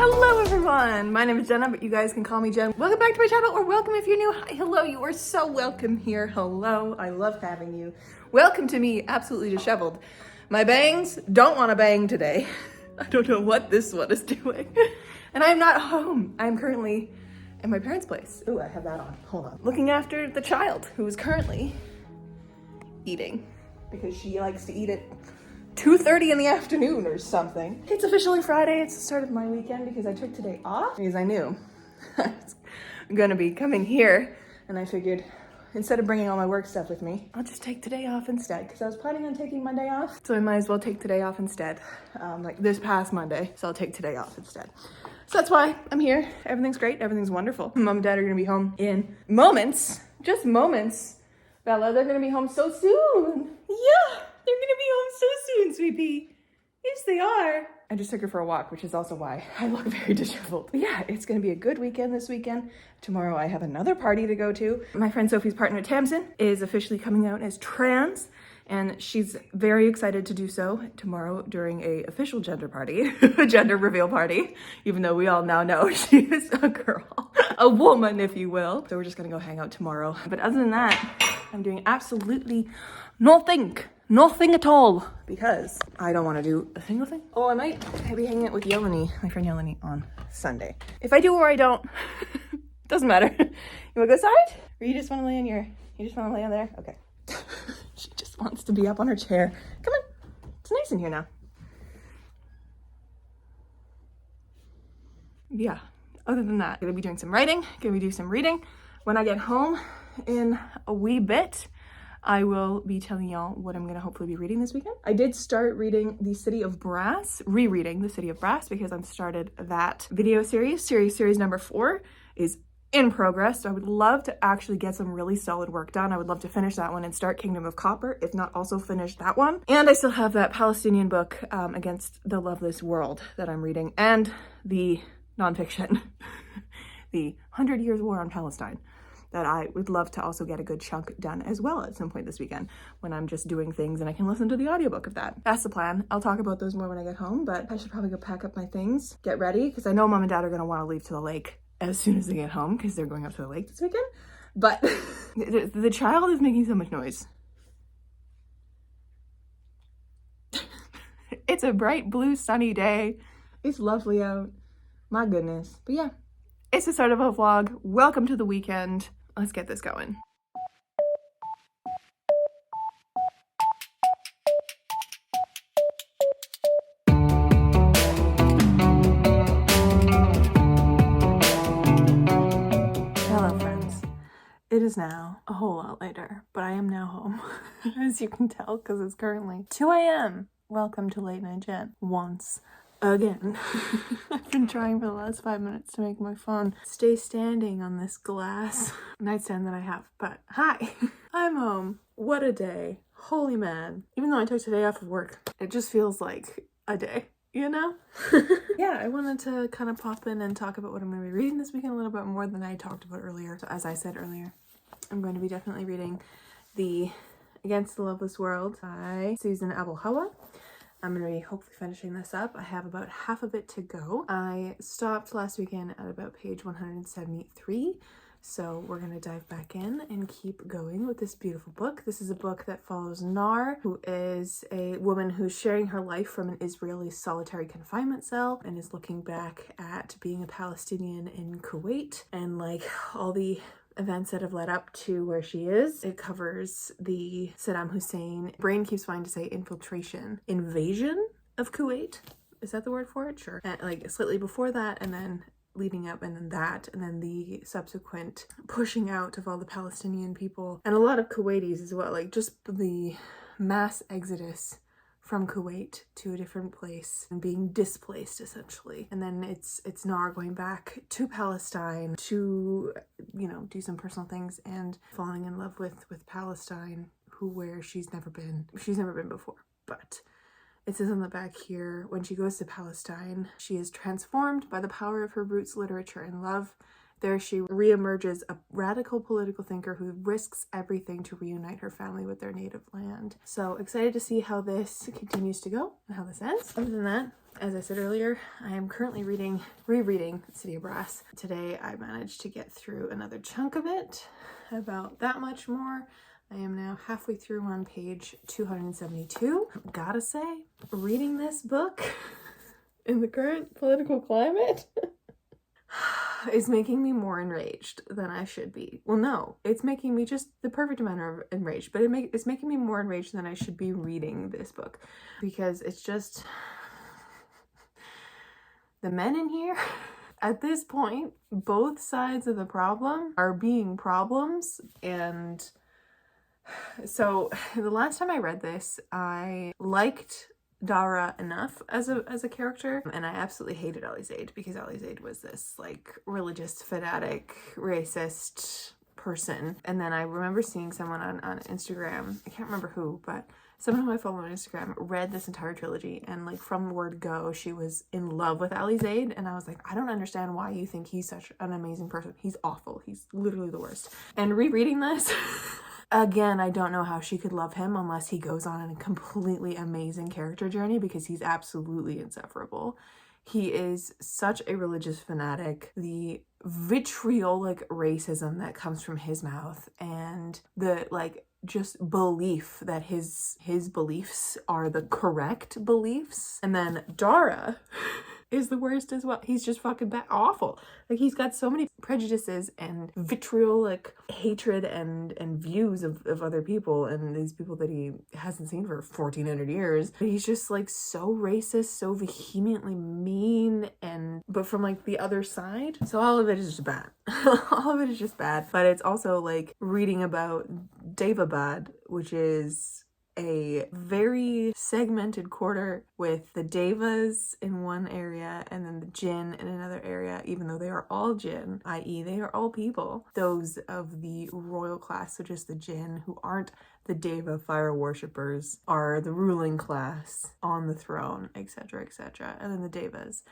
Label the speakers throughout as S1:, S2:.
S1: Hello everyone, my name is Jenna, but you guys can call me Jen. Welcome back to my channel, or welcome if you're new. Hi, hello, you are so welcome here. Hello, I love having you. Welcome to me, absolutely disheveled. My bangs don't want to bang today. I don't know what this one is doing. And I'm not home. I'm currently in my parents' place. Ooh, I have that on, hold on. Looking after the child who is currently eating because she likes to eat at 2:30 in the afternoon or something. It's officially Friday. It's the start of my weekend because I took today off because I knew I was gonna be coming here, and I figured instead of bringing all my work stuff with me, I'll just take today off instead because I was planning on taking Monday off. So I might as well take today off instead, like this past Monday. So I'll take today off instead. So that's why I'm here. Everything's great. Everything's wonderful. Mom and Dad are gonna be home in moments, just moments. Bella, they're gonna be home so soon. Yeah. They're gonna be home so soon, sweetie. Yes, they are. I just took her for a walk, which is also why I look very disheveled. But yeah, it's gonna be a good weekend this weekend. Tomorrow I have another party to go to. My friend Sophie's partner, Tamsin, is officially coming out as trans, and she's very excited to do so tomorrow during a official gender party, a gender reveal party, even though we all now know she is a girl, a woman, if you will. So we're just gonna go hang out tomorrow. But other than that, I'm doing absolutely nothing at all, because I don't want to do a single thing. Oh, I might be hanging out with Yeleni, my friend Yeleni, on Sunday. If I do or I don't, doesn't matter. You want to go outside? Or you just want to lay on there? Okay. She just wants to be up on her chair. Come on. It's nice in here now. Yeah. Other than that, gonna be doing some writing, gonna be doing some reading. When I get home in a wee bit, I will be telling y'all what I'm gonna hopefully be reading this weekend. I did start reading The City of Brass, rereading The City of Brass, because I've started that video series. Series number 4 is in progress. So I would love to actually get some really solid work done. I would love to finish that one and start Kingdom of Copper, if not also finish that one. And I still have that Palestinian book, Against the Loveless World, that I'm reading, and the nonfiction, the 100 Years War on Palestine, that I would love to also get a good chunk done as well at some point this weekend when I'm just doing things and I can listen to the audiobook of that. That's the plan. I'll talk about those more when I get home, but I should probably go pack up my things, get ready, because I know Mom and Dad are gonna wanna leave to the lake as soon as they get home because they're going up to the lake this weekend. But the child is making so much noise. It's a bright blue sunny day. It's lovely out. My goodness. But yeah, it's the start of a vlog. Welcome to the weekend. Let's get this going. Hello friends. It is now a whole lot later, but I am now home, as you can tell, because it's currently 2 a.m. Welcome to Late Night Jen. Once again. I've been trying for the last 5 minutes to make my phone stay standing on this glass nightstand that I have, but hi, I'm home. What a day. Holy man. Even though I took today off of work, it just feels like a day, you know? Yeah, I wanted to kind of pop in and talk about what I'm going to be reading this weekend a little bit more than I talked about earlier. So as I said earlier, I'm going to be definitely reading the Against the Loveless World by Susan Abel Hawa. I'm going to be hopefully finishing this up. I have about half of it to go. I stopped last weekend at about page 173. So we're going to dive back in and keep going with this beautiful book. This is a book that follows Nar, who is a woman who's sharing her life from an Israeli solitary confinement cell and is looking back at being a Palestinian in Kuwait and like all the events that have led up to where she is. It covers the Saddam Hussein, brain keeps wanting to say invasion of Kuwait. Is that the word for it? Sure. And like slightly before that, and then leading up, and then that, and then the subsequent pushing out of all the Palestinian people and a lot of Kuwaitis as well, like just the mass exodus from Kuwait to a different place and being displaced essentially. And then it's Nar going back to Palestine to, you know, do some personal things and falling in love with Palestine, where she's never been before. But it says on the back here, when she goes to Palestine, she is transformed by the power of her roots, literature, and love. There she reemerges a radical political thinker who risks everything to reunite her family with their native land. So excited to see how this continues to go and how this ends. Other than that, As I said earlier, I am currently rereading City of Brass. Today I managed to get through another chunk of it, about that much more. I am now halfway through on page 272. Gotta say, reading this book in the current political climate is making me more enraged than I should be. Well, no, it's making me just the perfect amount of enraged, but it's making me more enraged than I should be reading this book, because it's just the men in here. At this point, both sides of the problem are being problems. And so the last time I read this, I liked Dara enough as a character, and I absolutely hated Alizade, because Alizade was this like religious fanatic racist person. And then I remember seeing someone on Instagram, I can't remember who, but someone who I follow on Instagram read this entire trilogy, and like from the word go, she was in love with Alizade, and I was like, I don't understand why you think he's such an amazing person. He's awful. He's literally the worst. And rereading this, again, I don't know how she could love him unless he goes on a completely amazing character journey, because he's absolutely insufferable. He is such a religious fanatic. The vitriolic racism that comes from his mouth, and the like just belief that his beliefs are the correct beliefs. And then Dara is the worst as well. He's just fucking awful. Like, he's got so many prejudices and vitriolic hatred and views of other people and these people that he hasn't seen for 1400 years. But he's just like so racist, so vehemently mean, but from like the other side. So all of it is just bad. All of it is just bad. But it's also like reading about Devabad, which is a very segmented quarter with the Devas in one area and then the Jinn in another area, even though they are all Jinn, i.e. they are all people. Those of the royal class, so just the Jinn, who aren't the Deva fire worshippers, are the ruling class on the throne, etc., etc. And then the Devas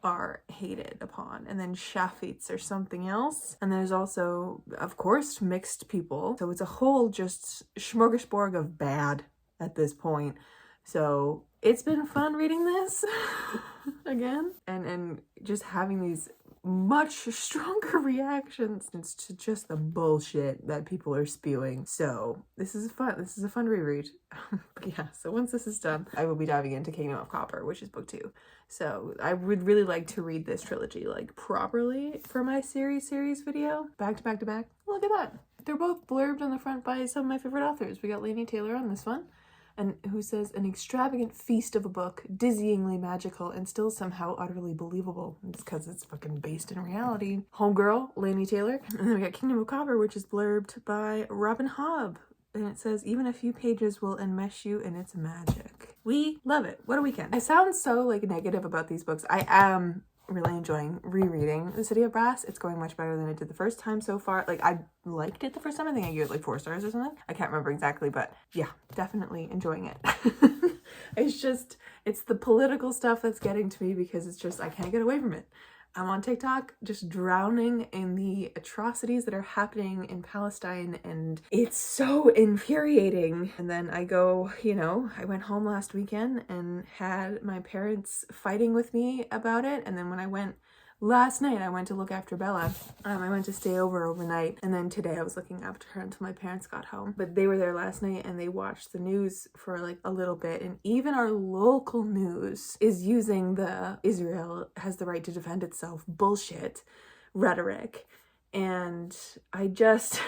S1: are hated upon, and then Shafits are something else, and there's also, of course, mixed people. So it's a whole just smorgasbord of bad at this point. So it's been fun reading this again, and just having these much stronger reactions to just the bullshit that people are spewing. So this is a fun reread. But yeah, so once this is done, I will be diving into Kingdom of Copper, which is book 2. So I would really like to read this trilogy like properly for my series video, back to back to back. Look at that. They're both blurbed on the front by some of my favorite authors. We got Laini Taylor on this one, and who says, an extravagant feast of a book, dizzyingly magical and still somehow utterly believable. It's because it's fucking based in reality. Homegirl, Laini Taylor. And then we got Kingdom of Copper, which is blurbed by Robin Hobb. And it says, even a few pages will enmesh you in its magic. We love it. What a weekend. I sound so like negative about these books. I am really enjoying rereading The City of Brass. It's going much better than it did the first time so far. Like, I liked it the first time. I think I gave it like 4 stars or something. I can't remember exactly, but yeah, definitely enjoying it. It's the political stuff that's getting to me, because it's just, I can't get away from it. I'm on TikTok just drowning in the atrocities that are happening in Palestine, and it's so infuriating. And then I go, I went home last weekend and had my parents fighting with me about it. And then when I went last night, I went to look after Bella. I went to stay overnight, and then today I was looking after her until my parents got home. But they were there last night, and they watched the news for like a little bit, and even our local news is using the Israel has the right to defend itself bullshit rhetoric. And I just,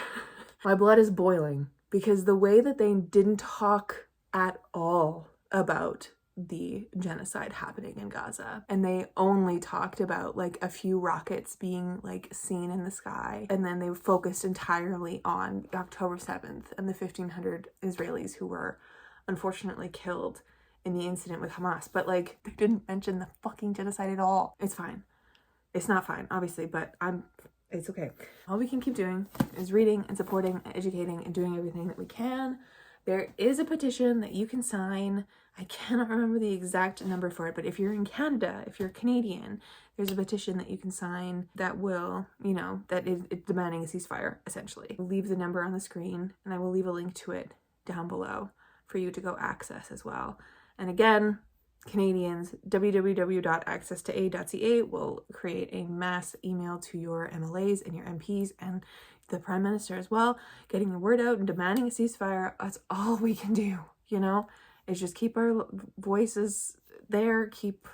S1: my blood is boiling, because the way that they didn't talk at all about the genocide happening in Gaza, and they only talked about like a few rockets being like seen in the sky, and then they focused entirely on October 7th and the 1,500 Israelis who were unfortunately killed in the incident with Hamas. But like, they didn't mention the fucking genocide at all. It's fine. It's not fine, obviously, but it's okay. All we can keep doing is reading and supporting and educating and doing everything that we can. There is a petition that you can sign. I cannot remember the exact number for it, but if you're in Canada, if you're Canadian, there's a petition that you can sign that will, that is demanding a ceasefire, essentially. I'll leave the number on the screen, and I will leave a link to it down below for you to go access as well. And again, Canadians, www.accesstoaid.ca will create a mass email to your MLAs and your MPs and the Prime Minister as well, getting the word out and demanding a ceasefire. That's all we can do, you know, is just keep our voices there, keep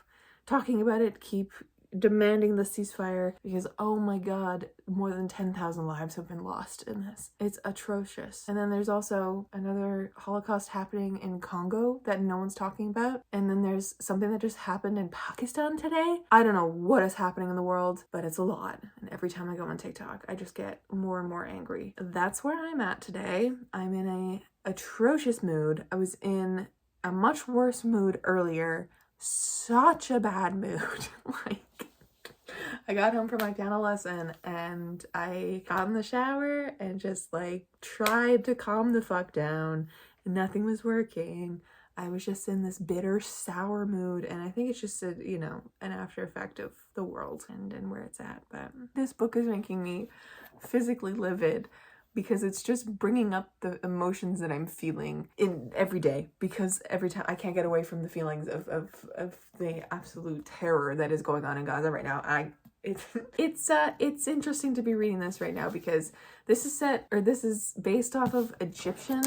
S1: talking about it, keep demanding the ceasefire, because oh my god, more than 10,000 lives have been lost in this. It's atrocious. And then there's also another Holocaust happening in Congo that no one's talking about. And then there's something that just happened in Pakistan today. I don't know what is happening in the world, but it's a lot. And every time I go on TikTok, I just get more and more angry. That's where I'm at today. I'm in a atrocious mood. I was in a much worse mood earlier. Such a bad mood. Like, I got home from my piano lesson and I got in the shower and just like tried to calm the fuck down. Nothing was working. I was just in this bitter, sour mood, and I think it's just a, you know, an after effect of the world and where it's at. But this book is making me physically livid, because it's just bringing up the emotions that I'm feeling in every day, because every time I can't get away from the feelings of the absolute terror that is going on in Gaza right now. It's interesting to be reading this right now, because this is based off of Egyptian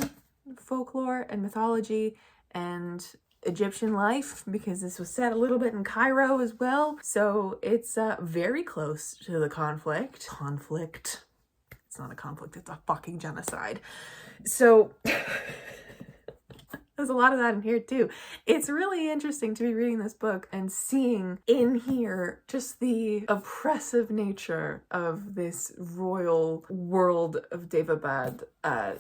S1: folklore and mythology and Egyptian life, because this was set a little bit in Cairo as well. So it's very close to the conflict. It's not a conflict, it's a fucking genocide. So there's a lot of that in here too. It's really interesting to be reading this book and seeing in here just the oppressive nature of this royal world of Daevabad,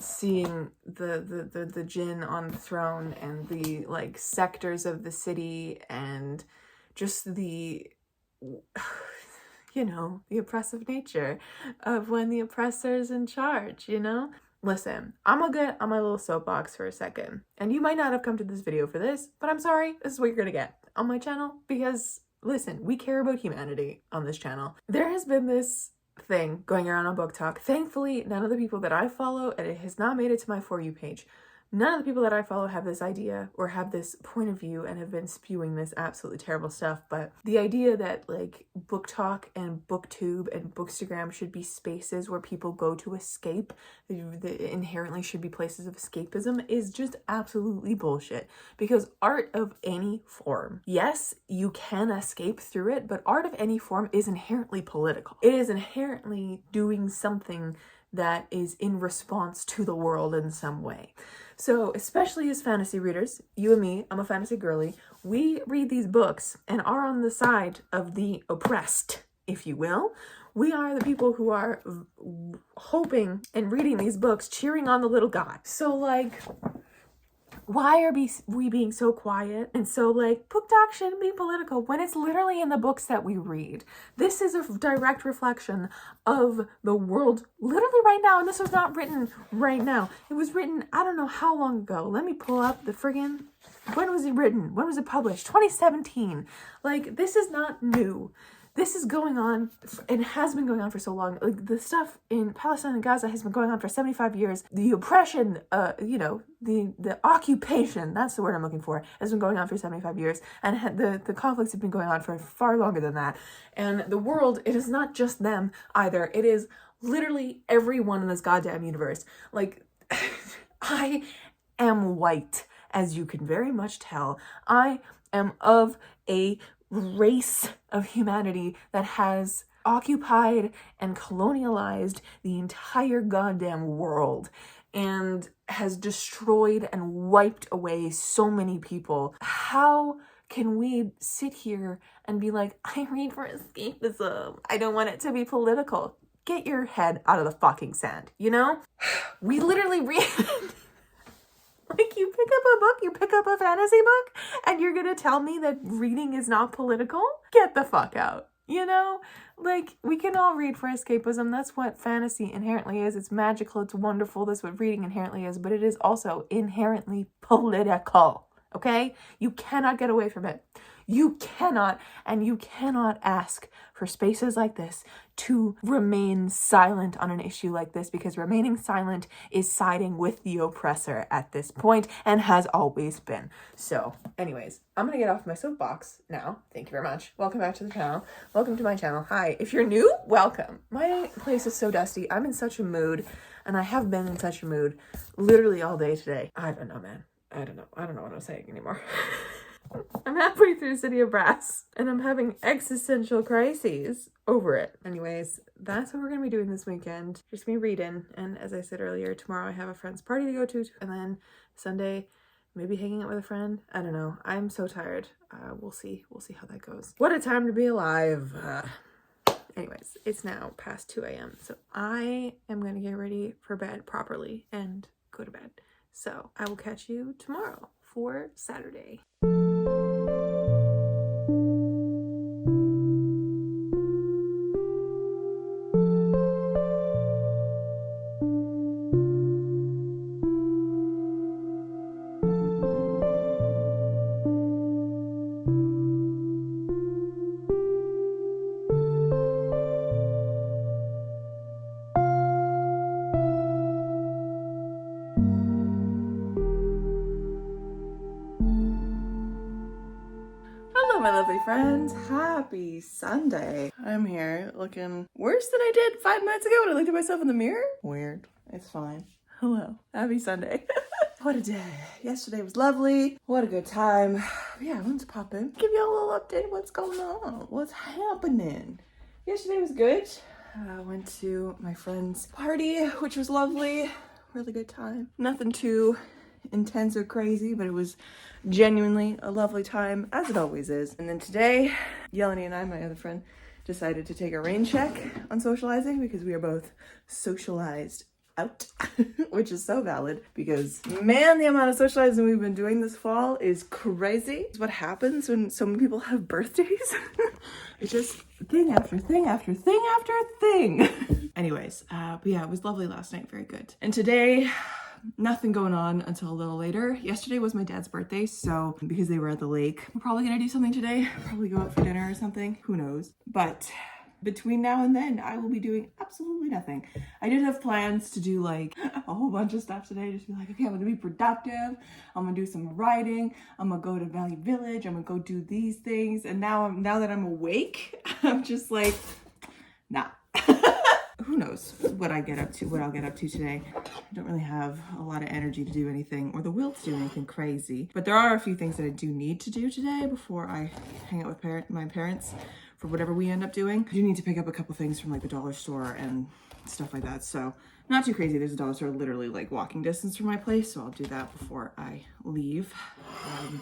S1: seeing the jinn on the throne and the like sectors of the city, and just the you know, the oppressive nature of when the oppressor's in charge, you know? Listen, I'm gonna get on my little soapbox for a second. And you might not have come to this video for this, but I'm sorry, this is what you're gonna get on my channel, because, listen, we care about humanity on this channel. There has been this thing going around on Book Talk. Thankfully, none of the people that I follow, and it has not made it to my For You page, none of the people that I follow have this idea or have this point of view and have been spewing this absolutely terrible stuff. But the idea that like Book Talk and BookTube and Bookstagram should be spaces where people go to escape, that inherently should be places of escapism, is just absolutely bullshit. Because art of any form, yes, you can escape through it, but art of any form is inherently political. It is inherently doing something that is in response to the world in some way. So especially as fantasy readers, you and me, I'm a fantasy girly, we read these books and are on the side of the oppressed, if you will. We are the people who are hoping and reading these books, cheering on the little guy. So like, why are we being so quiet and so like, Book Talk shouldn't be political, when it's literally in the books that we read? This is a direct reflection of the world literally right now, and this was not written right now. It was written, I don't know how long ago. Let me pull up the friggin', when was it written? When was it published? 2017. Like, this is not new. This is going on and has been going on for so long. Like, the stuff in Palestine and Gaza has been going on for 75 years. The oppression, you know, the occupation, that's the word I'm looking for, has been going on for 75 years. And the conflicts have been going on for far longer than that. And the world, it is not just them either. It is literally everyone in this goddamn universe. Like, I am white, as you can very much tell. I am of a race of humanity that has occupied and colonialized the entire goddamn world and has destroyed and wiped away so many people. How can we sit here and be like, I read for escapism, I don't want it to be political? Get your head out of the fucking sand, you know? We literally read like, you pick up a book, you pick up a fantasy book, and you're gonna tell me that reading is not political? Get the fuck out, you know? Like, we can all read for escapism. That's what fantasy inherently is. It's magical, it's wonderful, that's what reading inherently is, but it is also inherently political, okay? You cannot get away from it. You cannot ask for spaces like this to remain silent on an issue like this, because remaining silent is siding with the oppressor at this point and has always been. So anyways, I'm gonna get off my soapbox now. Thank you very much. Welcome back to the channel. Welcome to my channel. Hi. If you're new, welcome. My place is so dusty. I'm in such a mood, and I have been in such a mood literally all day today. I don't know, man. I don't know what I'm saying anymore. I'm halfway through City of Brass and I'm having existential crises over it. Anyways, that's what we're gonna be doing this weekend. Just me reading, and as I said earlier, tomorrow I have a friend's party to go to, and then Sunday maybe hanging out with a friend. I don't know. I'm so tired. We'll see how that goes. What a time to be alive. Anyways, it's now past 2 a.m. so I am gonna get ready for bed properly and go to bed. So I will catch you tomorrow for Saturday. My lovely friends, happy Sunday. I'm here looking worse than I did 5 minutes ago when I looked at myself in the mirror. Weird. It's fine. Hello. Happy Sunday. What a day. Yesterday was lovely. What a good time. Yeah, I wanted to pop in. Give you a little update of what's going on. What's happening. Yesterday was good. I went to my friend's party, which was lovely. Really good time. Nothing too intense or crazy, but it was genuinely a lovely time, as it always is. And then today, Yeleni and I, my other friend, decided to take a rain check on socializing because we are both socialized out, which is so valid because, man, the amount of socializing we've been doing this fall is crazy. It's what happens when so many people have birthdays. It's just thing after thing after thing after thing. Anyways, but yeah, it was lovely last night. Very good. And today, nothing going on until a little later. Yesterday was my dad's birthday, so because they were at the lake, we're probably gonna do something today. Probably go out for dinner or something. Who knows? But between now and then, I will be doing absolutely nothing. I did have plans to do like a whole bunch of stuff today. Just be like, okay, I'm gonna be productive. I'm gonna do some writing. I'm gonna go to Valley Village. I'm gonna go do these things. And now that I'm awake, I'm just like, nah. Who knows what I'll get up to today. I don't really have a lot of energy to do anything or the will to do anything crazy. But there are a few things that I do need to do today before I hang out with my parents for whatever we end up doing. I do need to pick up a couple things from like the dollar store and stuff like that. So not too crazy. There's a dollar store literally like walking distance from my place. So I'll do that before I leave.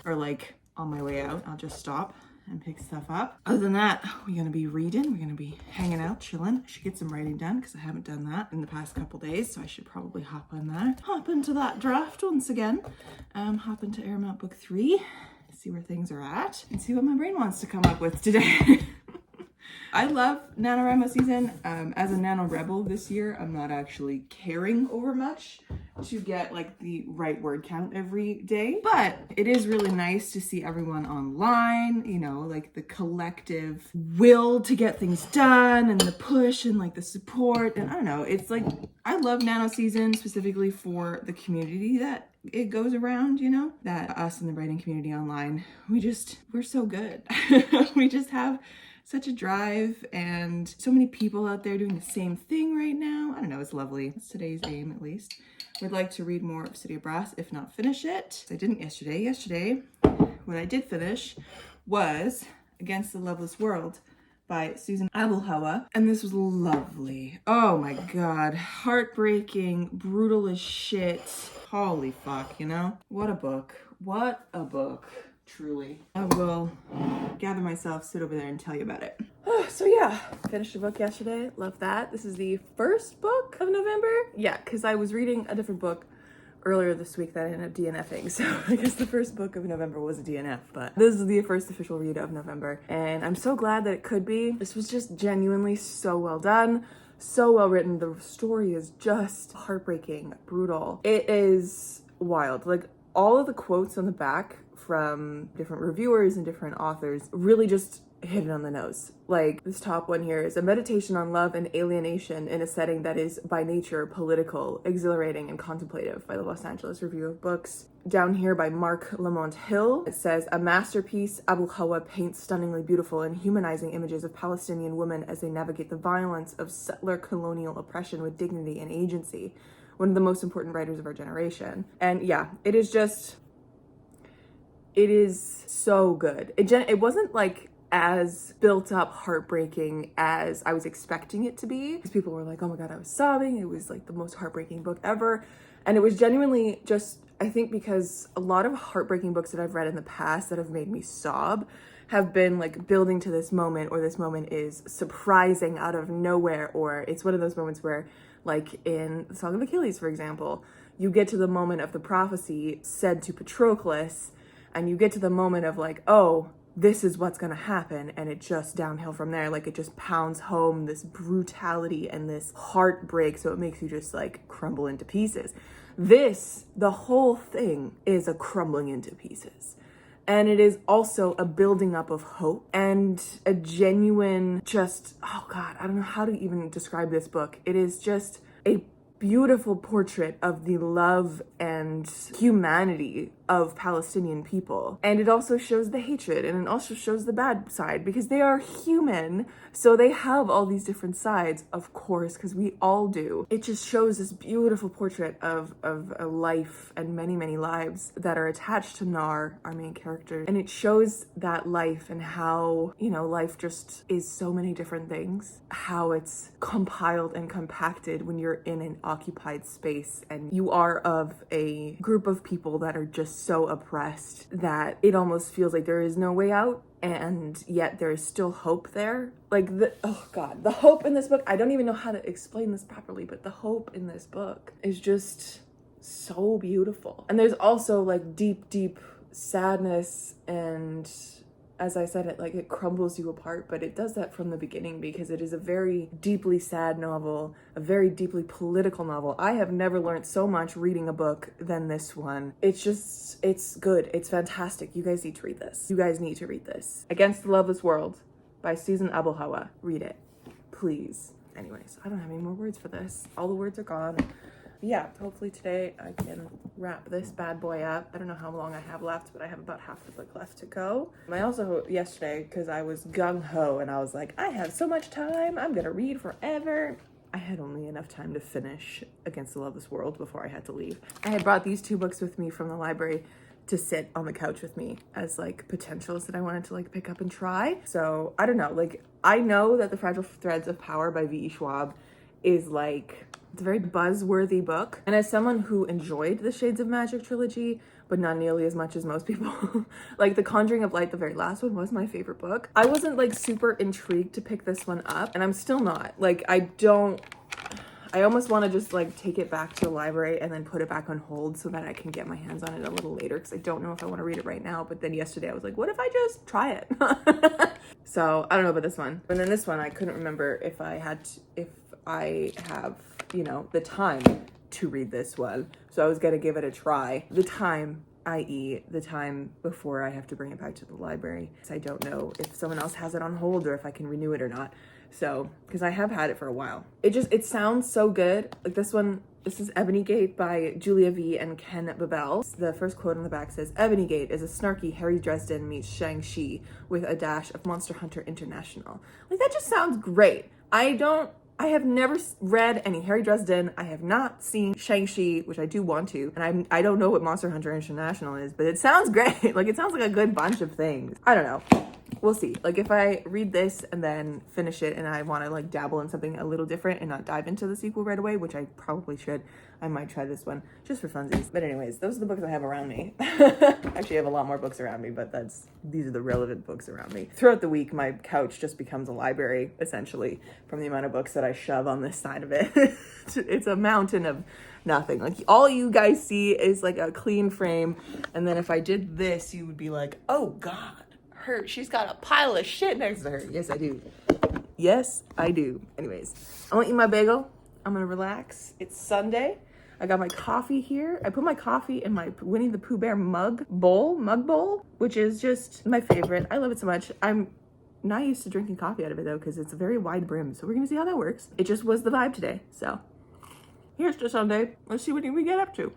S1: Or like on my way out, I'll just stop and pick stuff up. Other than that, we're gonna be reading. We're gonna be hanging out, chilling. I should get some writing done because I haven't done that in the past couple days. So I should probably hop on that. Hop into that draft once again. Hop into Airmount Book 3. See where things are at and see what my brain wants to come up with today. I love NaNoWriMo season. As a Nano Rebel this year, I'm not actually caring over much to get like the right word count every day, but it is really nice to see everyone online, you know, like the collective will to get things done and the push and like the support. And I don't know, it's like, I love Nano season specifically for the community that it goes around, you know, that us in the writing community online, we're so good. We just have such a drive and so many people out there doing the same thing right now. I don't know, it's lovely. It's today's aim, at least. Would like to read more of City of Brass, if not finish it. I didn't yesterday. Yesterday, what I did finish was Against the Loveless World by Susan Abelhawa, and this was lovely. Oh my god, heartbreaking, brutal as shit. Holy fuck, you know? What a book. What a book. Truly. I will gather myself, sit over there and tell you about it. So yeah, finished the book yesterday. Love that. This is the first book of November. Yeah, because I was reading a different book earlier this week that I ended up DNFing. So I guess the first book of November was a DNF, but this is the first official read of November. And I'm so glad that it could be. This was just genuinely so well done. So well written. The story is just heartbreaking, brutal. It is wild. Like all of the quotes on the back from different reviewers and different authors really just hit it on the nose. Like, this top one here is a meditation on love and alienation in a setting that is by nature political, exhilarating, and contemplative, by the Los Angeles Review of Books. Down here by Mark Lamont Hill, it says, a masterpiece, Abu Hawa paints stunningly beautiful and humanizing images of Palestinian women as they navigate the violence of settler colonial oppression with dignity and agency. One of the most important writers of our generation. And yeah, it is so good. It wasn't like as built up heartbreaking as I was expecting it to be. People were like, oh my God, I was sobbing. It was like the most heartbreaking book ever. And it was genuinely just, I think because a lot of heartbreaking books that I've read in the past that have made me sob have been like building to this moment, or this moment is surprising out of nowhere, or it's one of those moments where, like in the Song of Achilles, for example, you get to the moment of the prophecy said to Patroclus, and you get to the moment of like, oh, this is what's gonna happen, and it just downhill from there. Like, it just pounds home this brutality and this heartbreak, so it makes you just like crumble into pieces. The whole thing is a crumbling into pieces. And it is also a building up of hope and a genuine oh God, I don't know how to even describe this book. It is just a beautiful portrait of the love and humanity of Palestinian people. And it also shows the hatred, and it also shows the bad side, because they are human. So they have all these different sides, of course, because we all do. It just shows this beautiful portrait of a life and many, many lives that are attached to Nar, our main character. And it shows that life and how, you know, life just is so many different things. How it's compiled and compacted when you're in an occupied space and you are of a group of people that are just so oppressed that it almost feels like there is no way out, and yet there is still hope there. Like, oh God, the hope in this book, I don't even know how to explain this properly, but the hope in this book is just so beautiful. And there's also like deep, deep sadness, and as I said, it crumbles you apart, but it does that from the beginning because it is a very deeply sad novel, a very deeply political novel. I have never learned so much reading a book than this one. It's good. It's fantastic. You guys need to read this. You guys need to read this. Against the Loveless World by Susan Abu Hawa. Read it, please. Anyways, I don't have any more words for this. All the words are gone. Yeah, hopefully today I can wrap this bad boy up. I don't know how long I have left, but I have about half the book left to go. I also, yesterday, because I was gung-ho and I was like, I have so much time, I'm gonna read forever. I had only enough time to finish Against the Loveless World before I had to leave. I had brought these two books with me from the library to sit on the couch with me as like potentials that I wanted to like pick up and try. So I don't know, like I know that The Fragile Threads of Power by V.E. Schwab is like, it's a very buzzworthy book. And as someone who enjoyed the Shades of Magic trilogy, but not nearly as much as most people, like The Conjuring of Light, the very last one, was my favorite book. I wasn't like super intrigued to pick this one up, and I'm still not. Like, I almost want to just like take it back to the library and then put it back on hold so that I can get my hands on it a little later, because I don't know if I want to read it right now. But then yesterday I was like, what if I just try it? So I don't know about this one. And then this one, I couldn't remember if I have, you know, the time to read this one. So I was gonna give it a try. The time, i.e. the time before I have to bring it back to the library. So I don't know if someone else has it on hold or if I can renew it or not. So, because I have had it for a while. It sounds so good. Like this one, this is Ebony Gate by Julia V. and Ken Babel. The first quote on the back says, Ebony Gate is a snarky Harry Dresden meets Shang-Chi with a dash of Monster Hunter International. Like, that just sounds great. I have never read any Harry Dresden. I have not seen Shang-Chi, which I do want to. And I don't know what Monster Hunter International is, but it sounds great. Like, it sounds like a good bunch of things. I don't know. We'll see. Like, if I read this and then finish it and I want to like dabble in something a little different and not dive into the sequel right away, which I probably should, I might try this one just for funsies. But anyways, those are the books I have around me. Actually, I have a lot more books around me, but these are the relevant books around me. Throughout the week, my couch just becomes a library, essentially, from the amount of books that I shove on this side of it. It's a mountain of nothing. Like, all you guys see is like a clean frame. And then if I did this, you would be like, oh God, she's got a pile of shit next to her. Yes, I do. Yes, I do. Anyways, I'm gonna eat my bagel. I'm gonna relax. It's Sunday. I got my coffee here. I put my coffee in my Winnie the Pooh Bear mug bowl, which is just my favorite. I love it so much. I'm not used to drinking coffee out of it though, because it's a very wide brim. So we're gonna see how that works. It just was the vibe today. So here's to Sunday. Let's see what we get up to.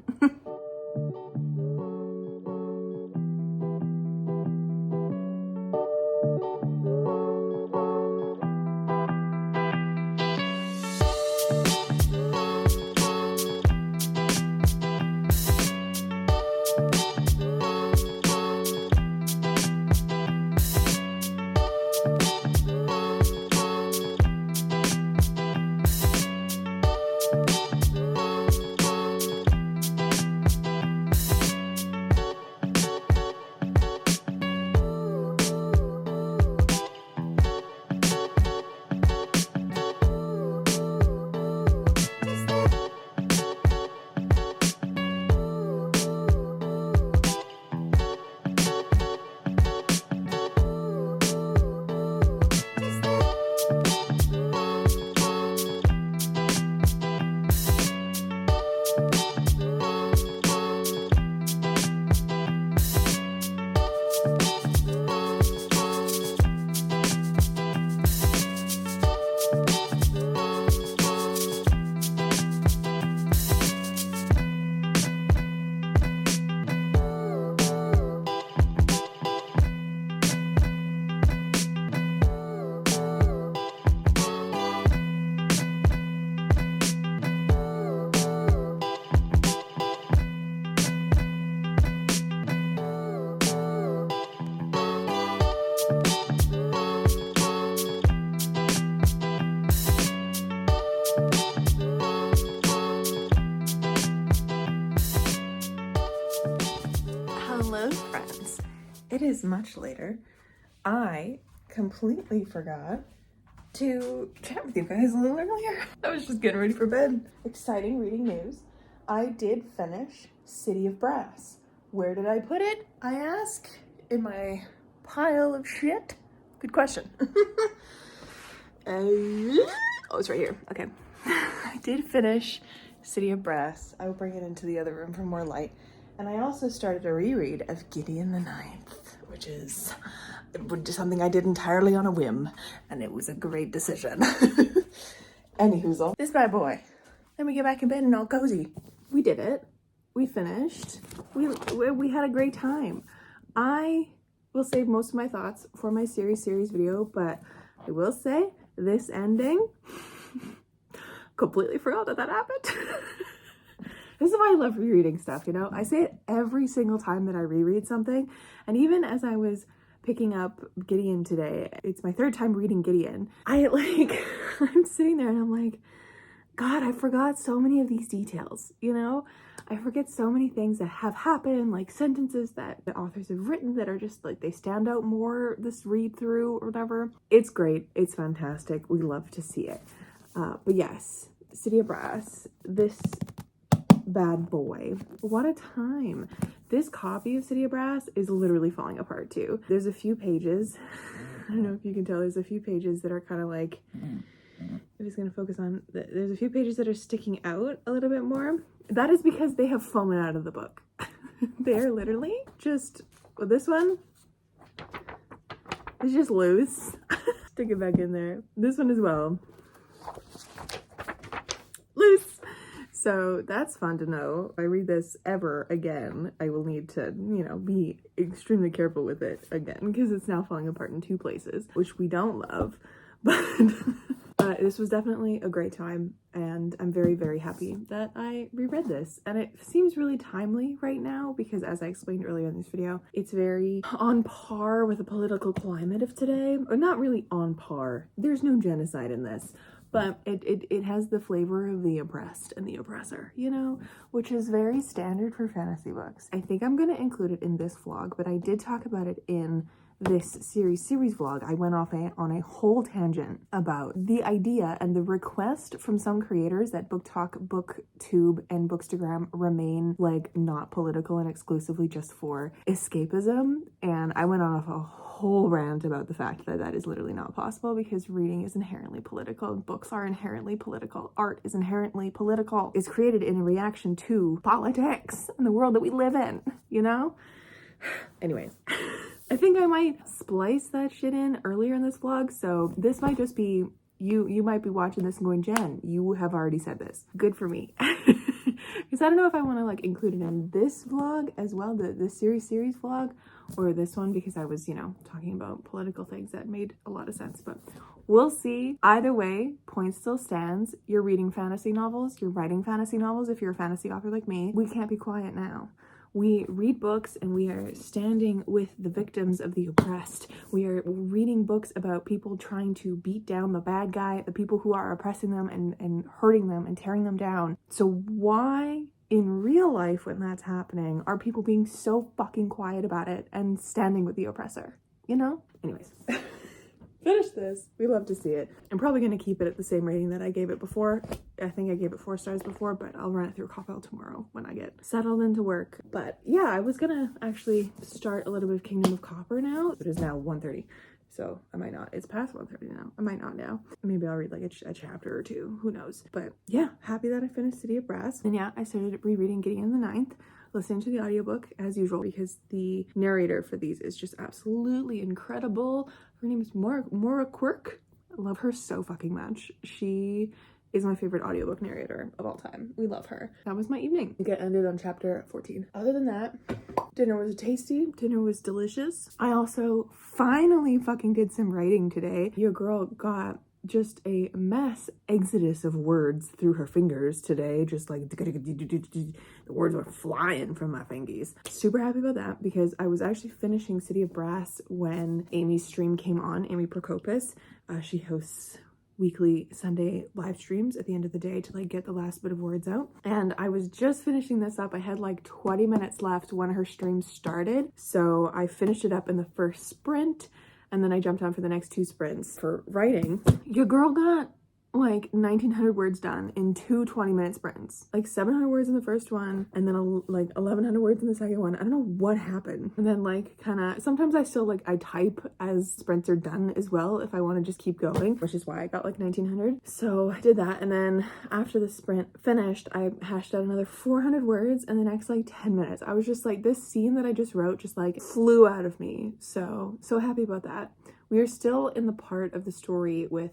S1: Hello friends, it is much later. I completely forgot to chat with you guys a little earlier. I was just getting ready for bed. Exciting reading news. I did finish City of Brass. Where did I put it, I ask? In my pile of shit? Good question. Oh, it's right here. Okay. I did finish City of Brass. I will bring it into the other room for more light. And I also started a reread of Gideon the Ninth, which is something I did entirely on a whim, and it was a great decision. Anyhoozle, this bad boy. Then we get back in bed and all cozy. We did it. We finished. We had a great time. I will save most of my thoughts for my series video, but I will say this ending, completely forgot that happened. This is why I love rereading stuff, you know? I say it every single time that I reread something. And even as I was picking up Gideon today, it's my third time reading Gideon. I'm sitting there and I'm like, God, I forgot so many of these details, you know? I forget so many things that have happened, like sentences that the authors have written that are just like, they stand out more this read through or whatever. It's great. It's fantastic. We love to see it. But yes, City of Brass, this bad boy. What a time. This copy of City of Brass is literally falling apart too. There's a few pages, I don't know if you can tell, there's a few pages that are kind of like, I'm just going to focus on, there's a few pages that are sticking out a little bit more. That is because they have fallen out of the book. They're literally just, well, this one is just loose. Stick it back in there. This one as well. Loose. So that's fun to know. If I read this ever again, I will need to, you know, be extremely careful with it again, because it's now falling apart in two places, which we don't love. But this was definitely a great time, and I'm very, very happy that I reread this. And it seems really timely right now because, as I explained earlier in this video, it's very on par with the political climate of today. Or not really on par. There's no genocide in this. But it has the flavor of the oppressed and the oppressor, you know, which is very standard for fantasy books. I think I'm going to include it in this vlog, but I did talk about it in this series vlog. I went off on a whole tangent about the idea and the request from some creators that Book Talk, BookTube, and Bookstagram remain like not political and exclusively just for escapism. And I went on off a whole rant about the fact that that is literally not possible, because reading is inherently political, books are inherently political, art is inherently political, is created in reaction to politics in the world that we live in, you know? Anyways, I think I might splice that shit in earlier in this vlog, so this might just be, you might be watching this and going, Jen, you have already said this. Good for me. Because I don't know if I want to like include it in this vlog as well, the series vlog, or this one, because I was, you know, talking about political things that made a lot of sense, but we'll see. Either way, point still stands. You're reading fantasy novels, you're writing fantasy novels. If you're a fantasy author like me, we can't be quiet now. We read books and we are standing with the victims of the oppressed. We are reading books about people trying to beat down the bad guy, the people who are oppressing them and hurting them and tearing them down. So why in real life, when that's happening, are people being so fucking quiet about it and standing with the oppressor? You know? Anyways. Finish this. We love to see it. I'm probably going to keep it at the same rating that I gave it before. I think I gave it 4 stars before, but I'll run it through Copel tomorrow when I get settled into work. But yeah, I was going to actually start a little bit of Kingdom of Copper now. It is now 1:30, so I might not. It's past 1:30 now. I might not now. Maybe I'll read like a chapter or two. Who knows? But yeah, happy that I finished City of Brass. And yeah, I started rereading Gideon the Ninth, listening to the audiobook as usual, because the narrator for these is just absolutely incredible. Her name is Maura Quirk. I love her so fucking much. She is my favorite audiobook narrator of all time. We love her. That was my evening. It ended on chapter 14. Other than that, dinner was tasty. Dinner was delicious. I also finally fucking did some writing today. Your girl got just a mass exodus of words through her fingers today, just like the words were flying from my fingies. Super happy about that, because I was actually finishing City of Brass when Amy's stream came on. Amy Prokopis, she hosts weekly Sunday live streams at the end of the day to like get the last bit of words out, and I was just finishing this up. I had like 20 minutes left when her stream started, so I finished it up in the first sprint, and then I jumped on for the next 2 sprints for writing. Your girl got like 1,900 words done in 2 20-minute sprints. Like 700 words in the first one, and then like 1,100 words in the second one. I don't know what happened. And then like kind of, sometimes I still like, I type as sprints are done as well if I want to just keep going, which is why I got like 1,900. So I did that, and then after the sprint finished, I hashed out another 400 words in the next like 10 minutes. I was just like, this scene that I just wrote just like flew out of me. So happy about that. We are still in the part of the story with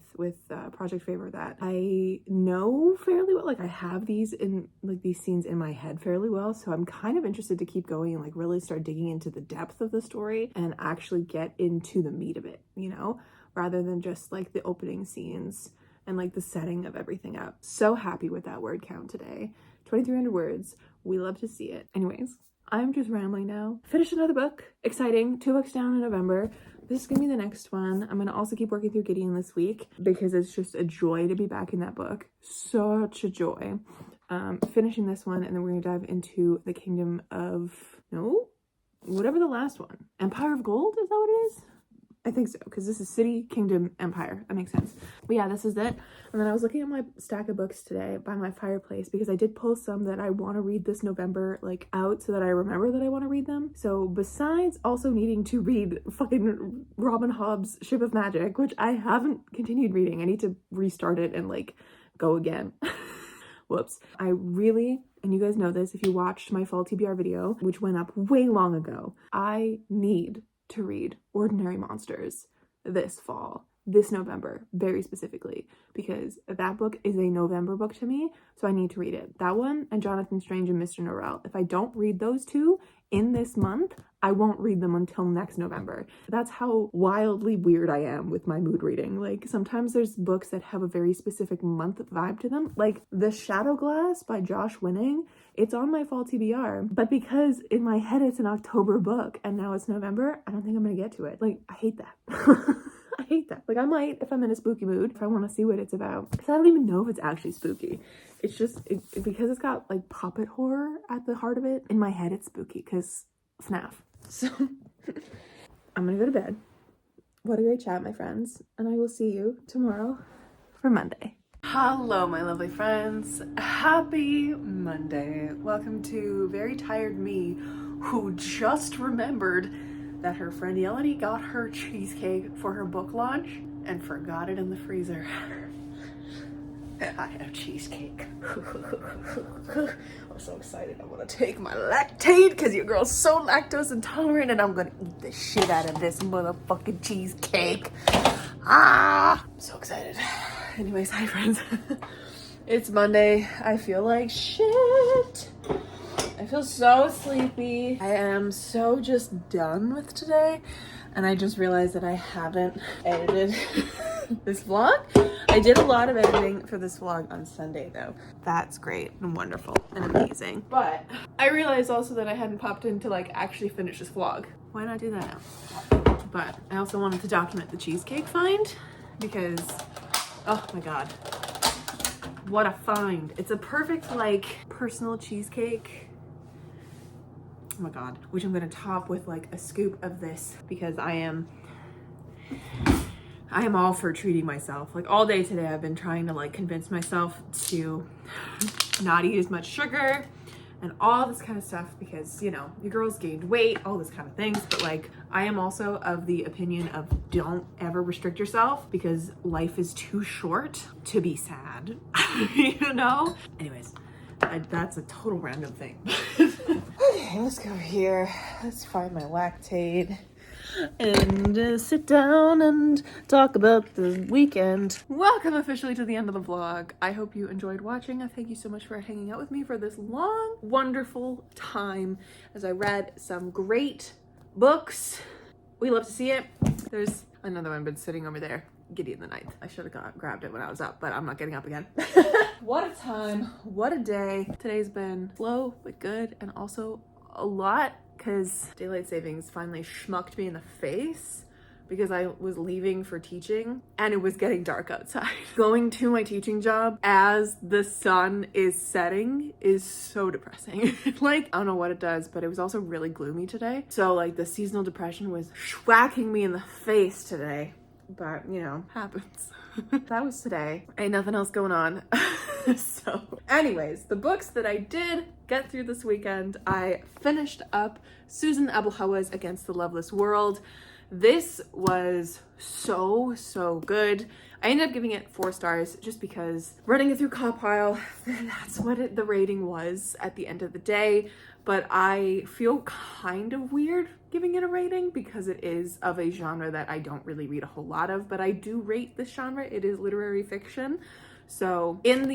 S1: Project Favor that I know fairly well. Like I have these scenes in my head fairly well. So I'm kind of interested to keep going and like really start digging into the depth of the story and actually get into the meat of it, you know, rather than just like the opening scenes and like the setting of everything up. So happy with that word count today. 2,300 words. We love to see it. Anyways, I'm just rambling now. Finished another book. Exciting. 2 books down in November. This is gonna be the next one. I'm gonna also keep working through Gideon this week, because it's just a joy to be back in that book. Such a joy. Finishing this one, and then we're gonna dive into the Kingdom of, no, whatever the last one. Empire of Gold, is that what it is? I think so, because this is City, Kingdom, Empire. That makes sense. But yeah, this is it. And then I was looking at my stack of books today by my fireplace, because I did pull some that I want to read this November, like out, so that I remember that I want to read them. So besides also needing to read fucking Robin Hobb's Ship of Magic, which I haven't continued reading. I need to restart it and like go again. Whoops. I really, and you guys know this if you watched my fall TBR video, which went up way long ago, I need to read Ordinary Monsters this fall, this November, very specifically, because that book is a November book to me, so I need to read it. That one and Jonathan Strange and Mr. Norrell. If I don't read those 2 in this month, I won't read them until next November. That's how wildly weird I am with my mood reading. Like sometimes there's books that have a very specific month vibe to them, like The Shadow Glass by Josh Winning. It's on my fall TBR, but because in my head it's an October book and now it's November, I don't think I'm gonna get to it. Like, I hate that. I hate that. Like, I might if I'm in a spooky mood, if I want to see what it's about, because I don't even know if it's actually spooky. It's just because it's got like puppet horror at the heart of it. In my head it's spooky because FNAF. So I'm gonna go to bed. What a great chat, my friends, and I will see you tomorrow for Monday. Hello, my lovely friends. Happy Monday. Welcome to very tired me, who just remembered that her friend Yeleni got her cheesecake for her book launch and forgot it in the freezer. I have cheesecake. I'm so excited. I'm gonna take my lactate because your girl's so lactose intolerant, and I'm gonna eat the shit out of this motherfucking cheesecake. I'm so excited. Anyways, hi friends. It's Monday. I feel like shit. I feel so sleepy. I am so just done with today, and I just realized that I haven't edited this vlog. I did a lot of editing for this vlog on Sunday though. That's great and wonderful and amazing. But I realized also that I hadn't popped in to like actually finish this vlog. Why not do that now? But I also wanted to document the cheesecake find because, oh my God, what a find. It's a perfect like personal cheesecake. Oh my God, which I'm gonna top with like a scoop of this because I am all for treating myself. Like all day today, I've been trying to like convince myself to not eat as much sugar and all this kind of stuff because, you know, your girl's gained weight, all this kind of things. But like, I am also of the opinion of don't ever restrict yourself because life is too short to be sad, you know? Anyways, that's a total random thing. Okay, let's go here. Let's find my lactate and sit down and talk about the weekend. Welcome officially to the end of the vlog. I hope you enjoyed watching. I thank you so much for hanging out with me for this long, wonderful time as I read some great books. We love to see it. There's another one been sitting over there. Gideon the Ninth. I should have grabbed it when I was up, but I'm not getting up again. What a time. What a day. Today's been slow but good, and also a lot because daylight savings finally schmucked me in the face because I was leaving for teaching and it was getting dark outside. Going to my teaching job as the sun is setting is so depressing. Like, I don't know what it does, but it was also really gloomy today. So like the seasonal depression was whacking me in the face today. But, you know, happens. That was today. Ain't nothing else going on. So, anyways, the books that I did get through this weekend, I finished up Susan Abelhawa's Against the Loveless World. This was so good. I ended up giving it 4 stars just because running it through Compile, that's what the rating was at the end of the day. But I feel kind of weird giving it a rating because it is of a genre that I don't really read a whole lot of, but I do rate this genre. It is literary fiction. So in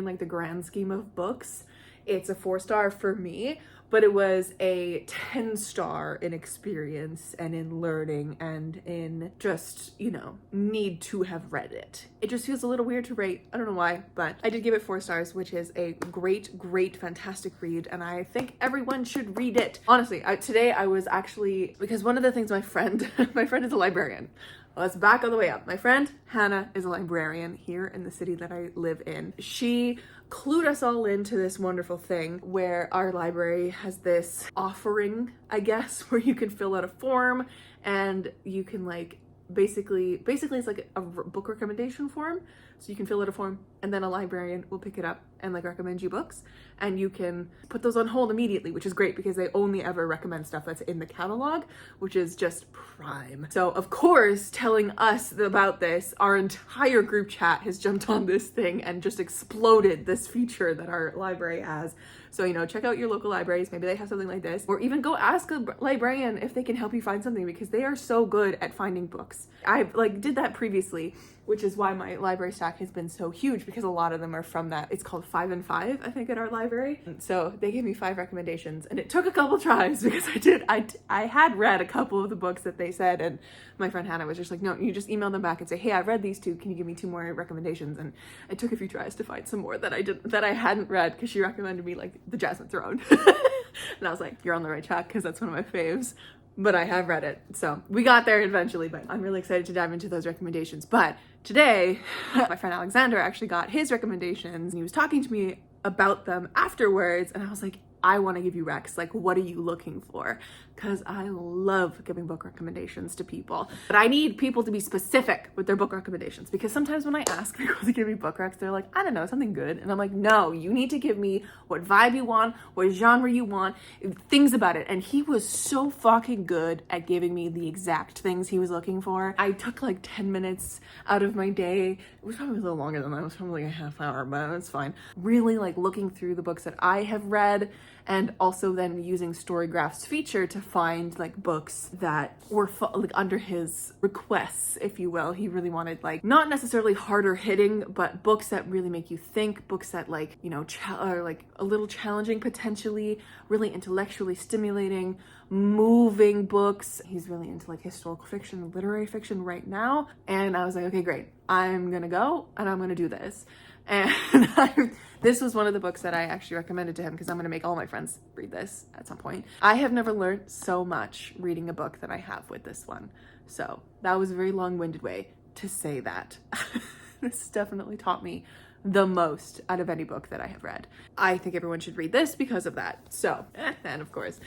S1: like the grand scheme of books, it's a 4-star for me, but it was a 10-star in experience and in learning and in just, you know, need to have read it. It just feels a little weird to rate. I don't know why, but I did give it 4 stars, which is a great, fantastic read. And I think everyone should read it. Honestly, today I was actually, because one of the things my friend is a librarian. Let's back all the way up. My friend Hannah is a librarian here in the city that I live in. She clued us all into this wonderful thing where our library has this offering, I guess, where you can fill out a form and you can like basically it's like a book recommendation form. So you can fill out a form and then a librarian will pick it up and like recommend you books, and you can put those on hold immediately, which is great because they only ever recommend stuff that's in the catalog, which is just prime. So of course, telling us about this, our entire group chat has jumped on this thing and just exploded this feature that our library has. So, you know, check out your local libraries. Maybe they have something like this, or even go ask a librarian if they can help you find something because they are so good at finding books. I like did that previously, which is why my library stack has been so huge because a lot of them are from that. It's called 5 and 5, I think, at our library. And so they gave me 5 recommendations, and it took a couple tries because I had read a couple of the books that they said, and my friend Hannah was just like, no, you just email them back and say, hey, I've read these 2. Can you give me 2 more recommendations? And it took a few tries to find some more that I hadn't read because she recommended me like The Jasmine Throne. And I was like, you're on the right track because that's one of my faves. But I have read it. So we got there eventually, but I'm really excited to dive into those recommendations. But today, my friend Alexander actually got his recommendations and he was talking to me about them afterwards. And I was like, I want to give you recs. Like, what are you looking for? Because I love giving book recommendations to people, but I need people to be specific with their book recommendations, because sometimes when I ask people to give me book recs, they're like, I don't know, something good. And I'm like, no, you need to give me what vibe you want, what genre you want, things about it. And he was so fucking good at giving me the exact things he was looking for. I took like 10 minutes out of my day. It was probably a little longer than that. It was probably like a half hour, but it's fine. Really like looking through the books that I have read, and also then using Storygraph's feature to find like books that were like under his requests, if you will. He really wanted like not necessarily harder hitting, but books that really make you think, books that like, you know, are like a little challenging potentially, really intellectually stimulating, moving books. He's really into like historical fiction, literary fiction right now. And I was like, okay, great. I'm gonna go and I'm gonna do this. And this was one of the books that I actually recommended to him, because I'm going to make all my friends read this at some point. I have never learned so much reading a book that I have with this one. So that was a very long-winded way to say that. This definitely taught me the most out of any book that I have read. I think everyone should read this because of that. So, and of course,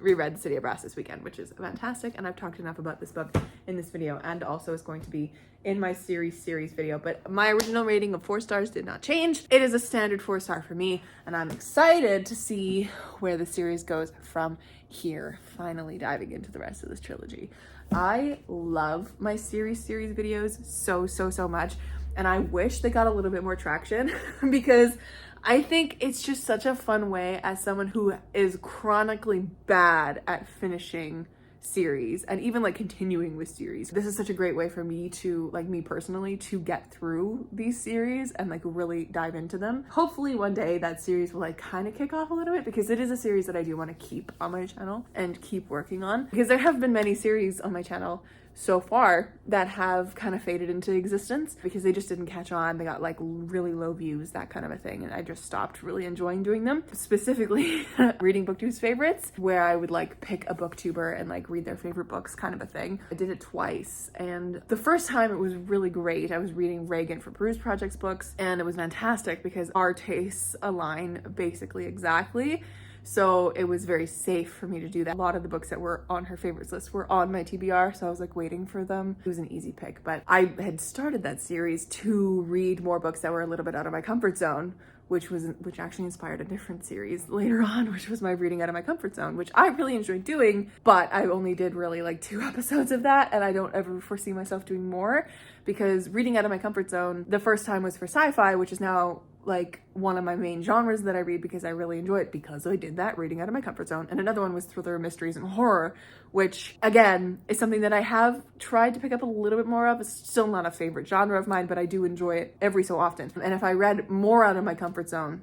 S1: reread The City of Brass this weekend, which is fantastic. And I've talked enough about this book in this video, and also is going to be in my series video, but my original rating of 4 stars did not change. It is a standard 4-star for me, and I'm excited to see where the series goes from here, finally diving into the rest of this trilogy. I love my series videos so much, and I wish they got a little bit more traction because I think it's just such a fun way, as someone who is chronically bad at finishing series and even like continuing with series. This is such a great way for me to, like, me personally, to get through these series and like really dive into them. Hopefully one day that series will like kind of kick off a little bit, because it is a series that I do want to keep on my channel and keep working on, because there have been many series on my channel so far that have kind of faded into existence because they just didn't catch on. They got like really low views, that kind of a thing, and I just stopped really enjoying doing them. Specifically reading BookTube's favorites, where I would like pick a booktuber and like read their favorite books, kind of a thing. I did it twice, and the first time it was really great. I was reading Reagan for Peruse Project's books, and it was fantastic because our tastes align basically exactly. So it was very safe for me to do that. A lot of the books that were on her favorites list were on my TBR, so I was like waiting for them. It was an easy pick, but I had started that series to read more books that were a little bit out of my comfort zone, which actually inspired a different series later on, which was my reading out of my comfort zone, which I really enjoyed doing, but I only did really like 2 episodes of that, and I don't ever foresee myself doing more, because reading out of my comfort zone, the first time was for sci-fi, which is now like one of my main genres that I read because I really enjoy it, because I did that, reading out of my comfort zone. And another one was thriller, mysteries, and horror, which again is something that I have tried to pick up a little bit more of. It's still not a favorite genre of mine, but I do enjoy it every so often. And if I read more out of my comfort zone,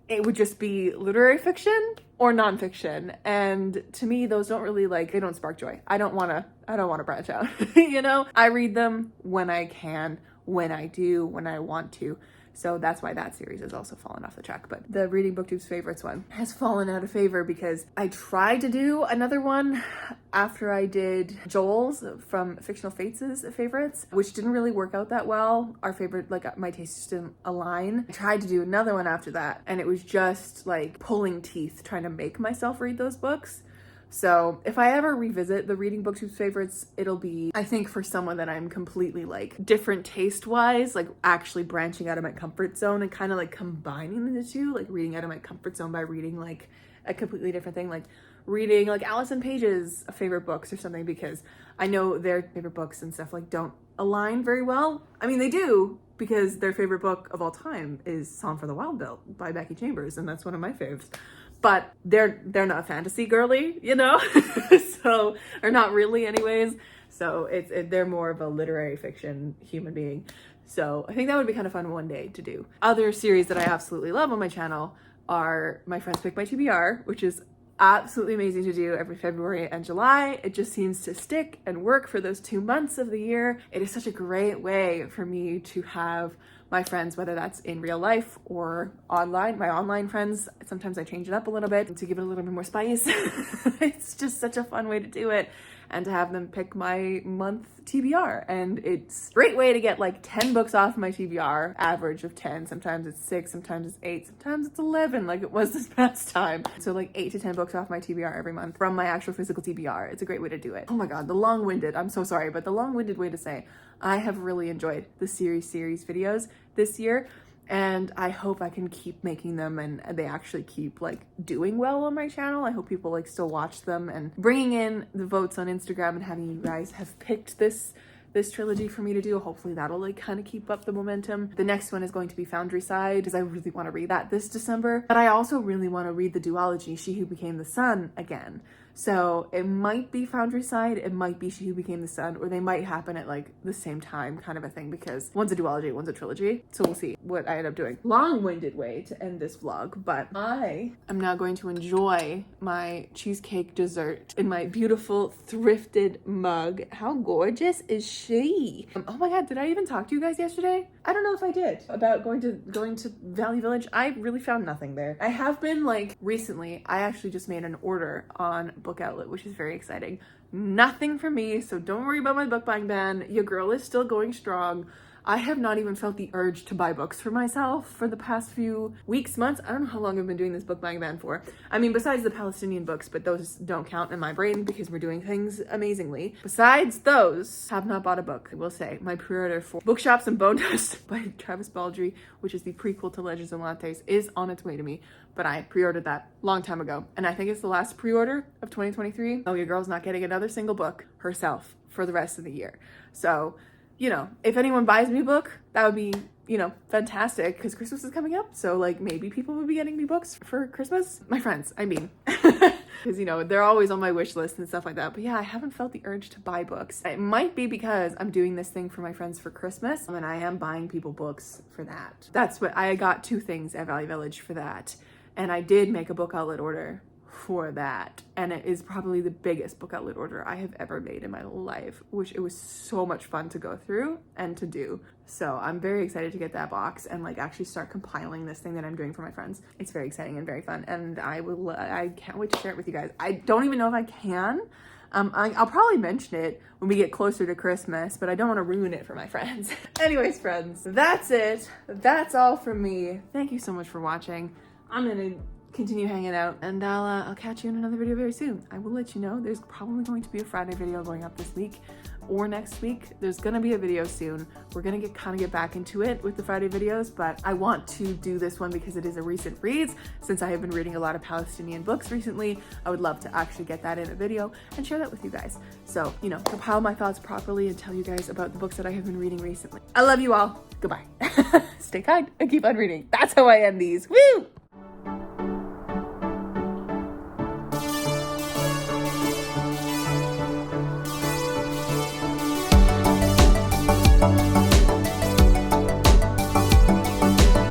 S1: it would just be literary fiction or nonfiction. And to me, those don't really they don't spark joy. I don't want to branch out. You know, I read them when I can, when I do, when I want to. So that's why that series has also fallen off the track. But the Reading BookTube's favorites one has fallen out of favor because I tried to do another one after I did Joel's from Fictional Fates' favorites, which didn't really work out that well. Our favorite, my tastes just didn't align. I tried to do another one after that, and it was just like pulling teeth trying to make myself read those books. So if I ever revisit the Reading BookTube's favorites, it'll be, I think, for someone that I'm completely different taste-wise, actually branching out of my comfort zone and kind of combining the two, reading out of my comfort zone by reading a completely different thing, reading Allison Page's favorite books or something, because I know their favorite books and stuff don't align very well. I mean, they do, because their favorite book of all time is Song for the Wild Belt by Becky Chambers, and that's one of my faves. But they're not fantasy girly, you know, so, or not really anyways. So they're more of a literary fiction human being. So I think that would be kind of fun one day to do. Other series that I absolutely love on my channel are My Friends Pick My TBR, which is absolutely amazing to do every February and July. It just seems to stick and work for those 2 months of the year. It is such a great way for me to have my friends, whether that's in real life or online, my online friends. Sometimes I change it up a little bit to give it a little bit more spice. It's just such a fun way to do it. and to have them pick my month TBR. And it's a great way to get like 10 books off my TBR, average of 10. Sometimes it's 6, sometimes it's 8, sometimes it's 11 like it was this past time. So like 8 to 10 books off my TBR every month from my actual physical TBR. It's a great way to do it. Oh my god, the long-winded, I'm so sorry, but the long-winded way to say I have really enjoyed the series videos this year, and I hope I can keep making them and they actually keep like doing well on my channel. I hope people like still watch them, and bringing in the votes on Instagram and having you guys have picked this trilogy for me to do. Hopefully that'll like kind of keep up the momentum. The next one is going to be Foundry Side, because I really want to read that this December, but I also really want to read the duology She Who Became the Sun again. So it might be Foundry Side, it might be She Who Became the Sun, or they might happen at like the same time kind of a thing, because one's a duology, one's a trilogy. So we'll see what I end up doing. Long-winded way to end this vlog, but I am now going to enjoy my cheesecake dessert in my beautiful thrifted mug. How gorgeous is she? Oh my god, did I even talk to you guys yesterday? I don't know if I did about going to Value Village. I really found nothing there. I have been like recently, I actually just made an order on Book Outlet, which is very exciting. Nothing for me, so don't worry about my book buying ban. Your girl is still going strong. I have not even felt the urge to buy books for myself for the past few weeks, months. I don't know how long I've been doing this book buying ban for. I mean, besides the Palestinian books, but those don't count in my brain because we're doing things amazingly. Besides those, have not bought a book. I will say, my pre-order for Bookshops and Bone Dust by Travis Baldree, which is the prequel to Legends and Lattes, is on its way to me. But I pre-ordered that long time ago. And I think it's the last pre-order of 2023. Oh, your girl's not getting another single book herself for the rest of the year. So, you know, if anyone buys me a book, that would be, you know, fantastic, because Christmas is coming up. So like maybe people will be getting me books for Christmas. My friends, I mean, because, you know, they're always on my wish list and stuff like that. But yeah, I haven't felt the urge to buy books. It might be because I'm doing this thing for my friends for Christmas, and I am buying people books for that. That's what I got, 2 things at Value Village for that. And I did make a Book Outlet order for that, and it is probably the biggest Book Outlet order I have ever made in my life, which it was so much fun to go through and to do. So I'm very excited to get that box and like actually start compiling this thing that I'm doing for my friends. It's very exciting and very fun, and I can't wait to share it with you guys. I don't even know if I can. I'll probably mention it when we get closer to Christmas, but I don't want to ruin it for my friends. Anyways, friends, that's it. That's all from me. Thank you so much for watching. I'm gonna continue hanging out, and I'll catch you in another video very soon. I will let you know there's probably going to be a Friday video going up this week or next week. There's gonna be a video soon. We're gonna get back into it with the Friday videos, but I want to do this one because it is a recent reads. Since I have been reading a lot of Palestinian books recently, I would love to actually get that in a video and share that with you guys. So, you know, compile my thoughts properly and tell you guys about the books that I have been reading recently. I love you all. Goodbye. Stay kind and keep on reading. That's how I end these. Woo!